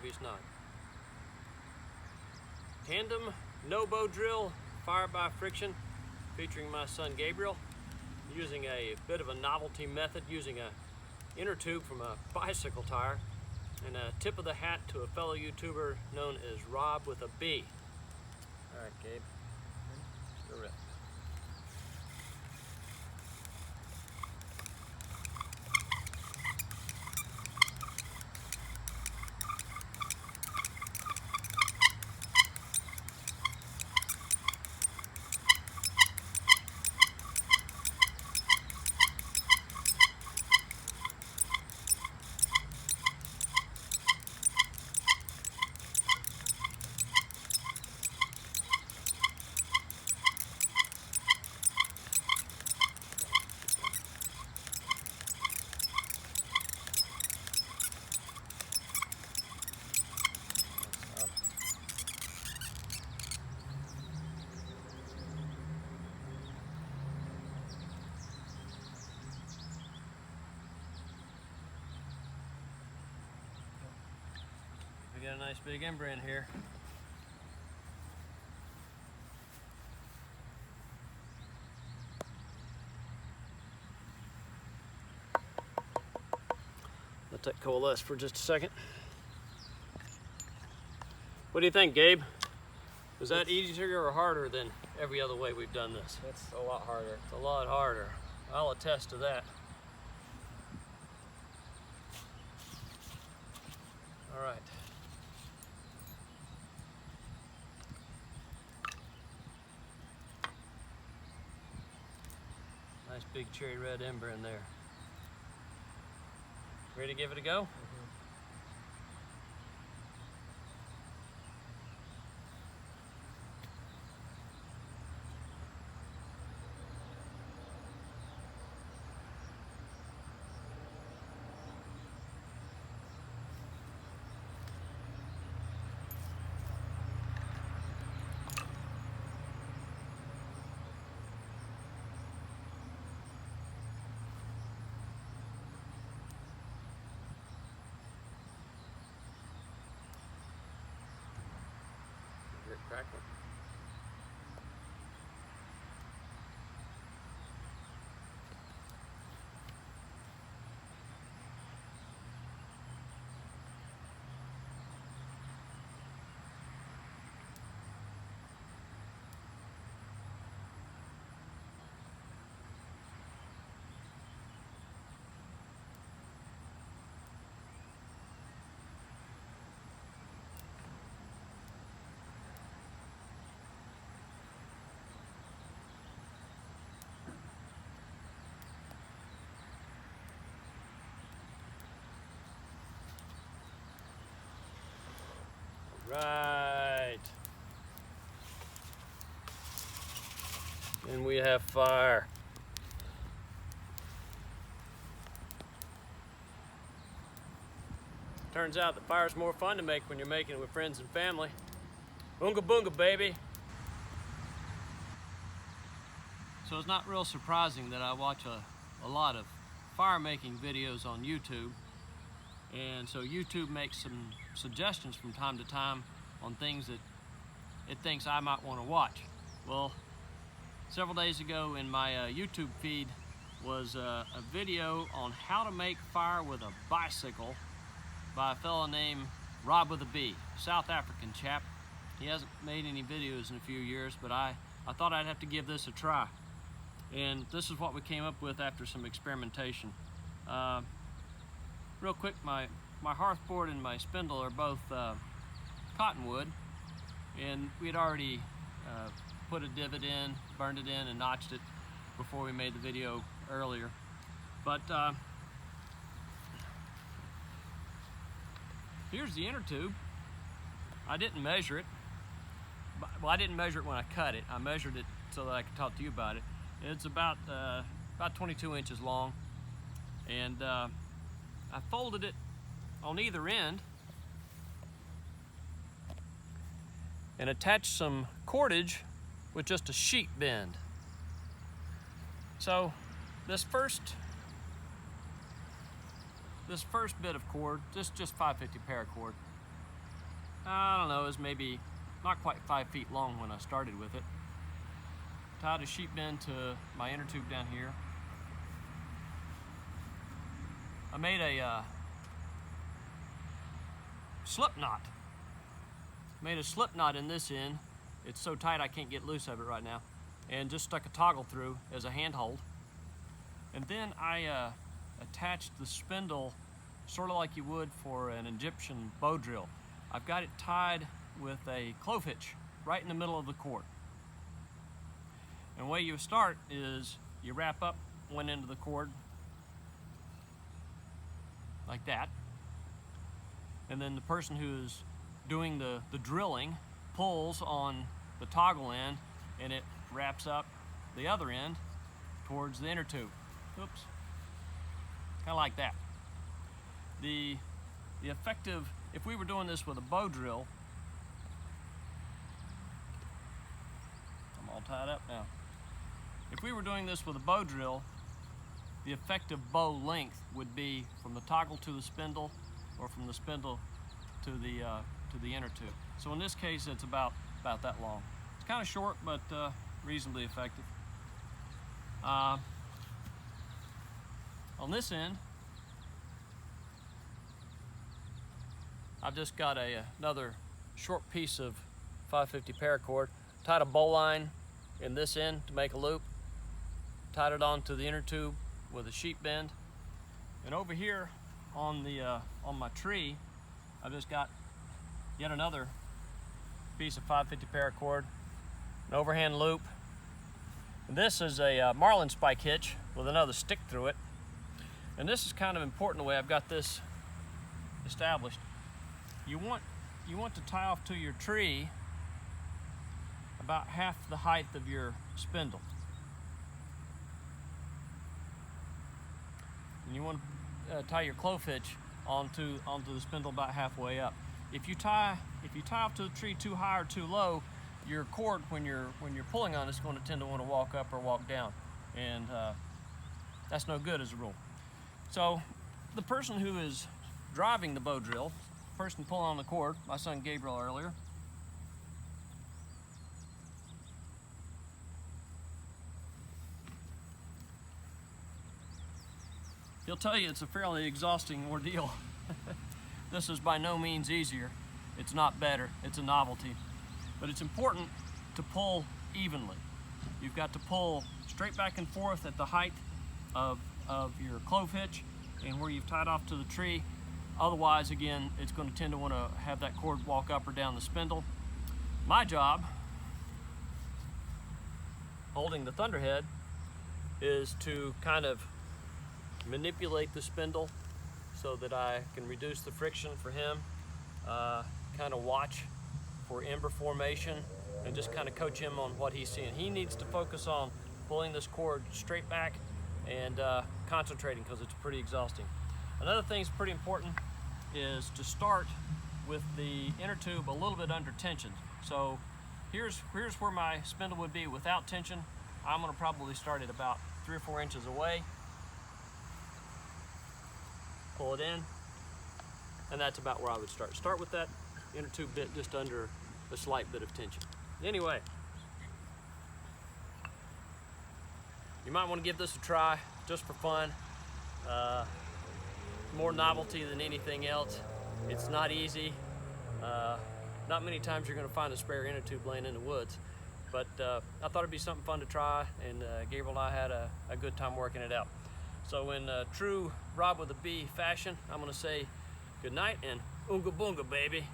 obvious not. Tandem no-bow drill, fire by friction, featuring my son Gabriel, using a bit of a novelty method, using a inner tube from a bicycle tire, and a tip of the hat to a fellow YouTuber known as ROBwithaB. All right, Gabe, let's go rip. We got a nice big ember in here. Let that coalesce for just a second. What do you think, Gabe? Was that easier or harder than every other way we've done this? It's a lot harder. It's a lot harder. I'll attest to that. All right. Nice big cherry red ember in there. Ready to give it a go? Crackle. Right. And we have fire. Turns out that fire's more fun to make when you're making it with friends and family. Boonga boonga, baby. So it's not real surprising that I watch a lot of fire making videos on YouTube. And so YouTube makes some suggestions from time to time on things that it thinks I might want to watch. Well, several days ago in my YouTube feed was a video on how to make fire with a bicycle by a fellow named ROBwithaB, South African chap. He hasn't made any videos in a few years, but I thought I'd have to give this a try. And this is what we came up with after some experimentation. Real quick, my hearth board and my spindle are both cottonwood, and we had already put a divot in, burned it in, and notched it before we made the video earlier. But here's the inner tube. I didn't measure it. Well, I didn't measure it when I cut it. I measured it so that I could talk to you about it. It's about 22 inches long, and I folded it on either end and attached some cordage with just a sheet bend. So this first bit of cord, just 550 paracord, I don't know, it was maybe not quite 5 feet long when I started with it. Tied a sheep bend to my inner tube down here. I made a slip knot. Made a slip knot in this end. It's so tight I can't get loose of it right now. And just stuck a toggle through as a handhold. And then I attached the spindle sort of like you would for an Egyptian bow drill. I've got it tied with a clove hitch right in the middle of the cord. And the way you start is you wrap up one end of the cord like that. And then the person who's doing the drilling pulls on the toggle end and it wraps up the other end towards the inner tube. Oops. Kind of like that. The effective, if we were doing this with a bow drill, I'm all tied up now. If we were doing this with a bow drill, the effective bow length would be from the toggle to the spindle, or from the spindle to the inner tube. So in this case, it's about that long. It's kind of short, but reasonably effective. On this end, I've just got another short piece of 550 paracord. Tied a bowline in this end to make a loop. Tied it onto the inner tube with a sheep bend. And over here on my tree, I've just got yet another piece of 550 paracord, an overhand loop. And this is a marlin spike hitch with another stick through it. And this is kind of important the way I've got this established. You want to tie off to your tree about half the height of your spindle. And you want to tie your clove hitch onto the spindle about halfway up. If you tie off to the tree too high or too low, your cord when you're pulling on it's going to tend to want to walk up or walk down, and that's no good as a rule. So the person who is driving the bow drill, the person pulling on the cord, my son Gabriel earlier, he'll tell you it's a fairly exhausting ordeal. This is by no means easier. It's not better. It's a novelty. But it's important to pull evenly. You've got to pull straight back and forth at the height of your clove hitch and where you've tied off to the tree. Otherwise, again, it's going to tend to want to have that cord walk up or down the spindle. My job, holding the thunderhead, is to kind of manipulate the spindle so that I can reduce the friction for him, kind of watch for ember formation, and just kind of coach him on what he's seeing. He needs to focus on pulling this cord straight back and concentrating, because it's pretty exhausting. Another thing that's pretty important is to start with the inner tube a little bit under tension. So here's where my spindle would be without tension. I'm going to probably start at about 3 or 4 inches away. Pull it in, and that's about where I would start. Start with that inner tube bit just under a slight bit of tension. Anyway, you might want to give this a try just for fun. More novelty than anything else. It's not easy. Not many times you're going to find a spare inner tube laying in the woods, but I thought it'd be something fun to try, and Gabriel and I had a good time working it out. So in true Rob with a B fashion, I'm going to say good night and oonga boonga, baby.